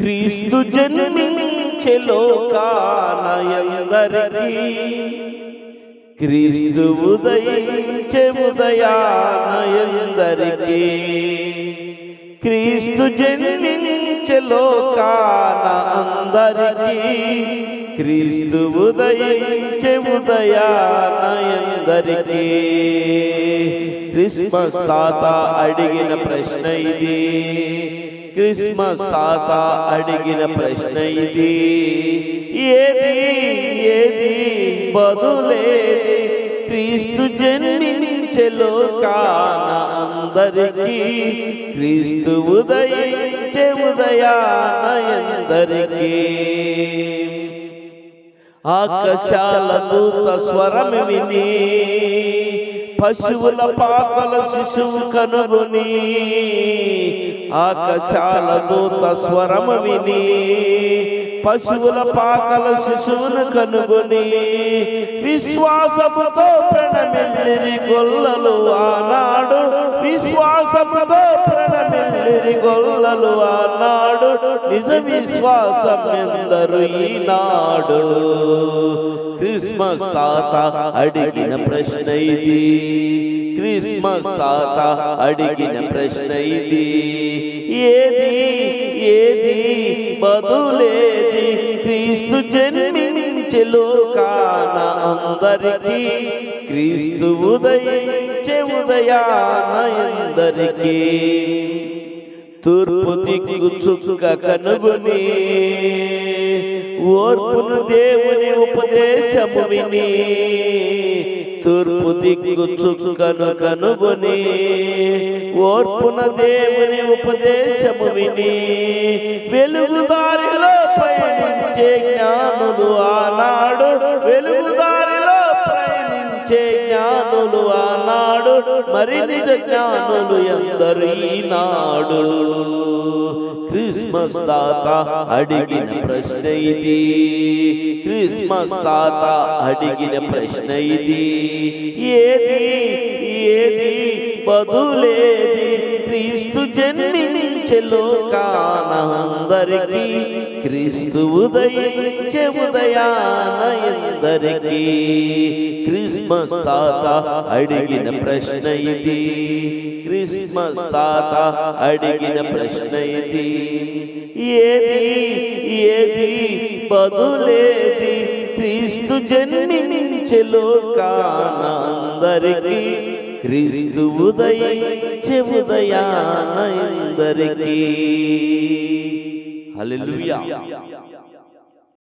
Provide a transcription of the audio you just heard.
క్రీస్తు జన్మించె లోకానయందరికీ, క్రీస్తు ఉదయించె ఉదయానయందరికీ. క్రీస్తు జన్మించె లోకాన అందరికీ, క్రీస్తు ఉదయించె ఉదయానయందరికీ. క్రిస్మస్ తాత అడిగిన ప్రశ్న ఇది, క్రిస్మస్ తాత అడిగిన ప్రశ్న ఇది. ఏది ఏది బదులేది, క్రీస్తు జన్మించె లోకాన అందరికీ, క్రీస్తు ఉదయించె ఉదయానయందరికీ. ఆకాశాల దూత స్వరం విని, పశువుల పాకల శిశువు కనుగొని. ఆకాశాల దూత స్వరం విని, పశువుల పాకల శిశువును కనుగొని. విశ్వాసముతో ప్రణమిల్లిరి గొల్లలు ఆనాడు, విశ్వాసముతో ప్రణమిల్లిరి గొల్లలు ఆనాడు. నిజ విశ్వాసం ఎందరు ఈనాడు. క్రిస్మస్ తాత అడిగిన ప్రశ్న ఇది, క్రిస్మస్ తాత అడిగిన ప్రశ్న ఇది. ఏది ఏది బదులేది, క్రీస్తు జన్మించె లోకాన అందరికీ, క్రీస్తు ఉదయించె ఉదయానయందరికీ. తూర్పు దిక్కు చుక్క కనుగొని, ఓర్పును దేవుని ఉపదేశము విని. తూర్పు దిక్కు చుక్కను కనుగొని, ఓర్పున దేవుని ఉపదేశము విని. వెలుగుదారిలో పయనించే జ్ఞానులు ఆనాడు, వెలుగుదారిలో పయనించే జ్ఞానులు ఆనాడు. మరి నిజ జ్ఞానులు ఎందరు ఈనాడు. క్రిస్మస్ తాత అడిగిన ప్రశ్న ఇది, క్రిస్మస్ తాత అడిగిన ప్రశ్న ఇది. ఏది ఏది బదులేది, క్రీస్తు జన్మించె లోకాన అందరికీ, క్రీస్తు ఉదయించె ఉదయానయందరికీ. క్రిస్మస్ తాత అడిగిన ప్రశ్న ఇది, క్రిస్మస్ తాత అడిగిన ప్రశ్న ఇది. ఏది ఏది బదులేది, క్రీస్తు జన్మించె లోకాన అందరికీ, క్రీస్తు ఉదయించె ఉదయానయందరికీ. హల్లెలూయా.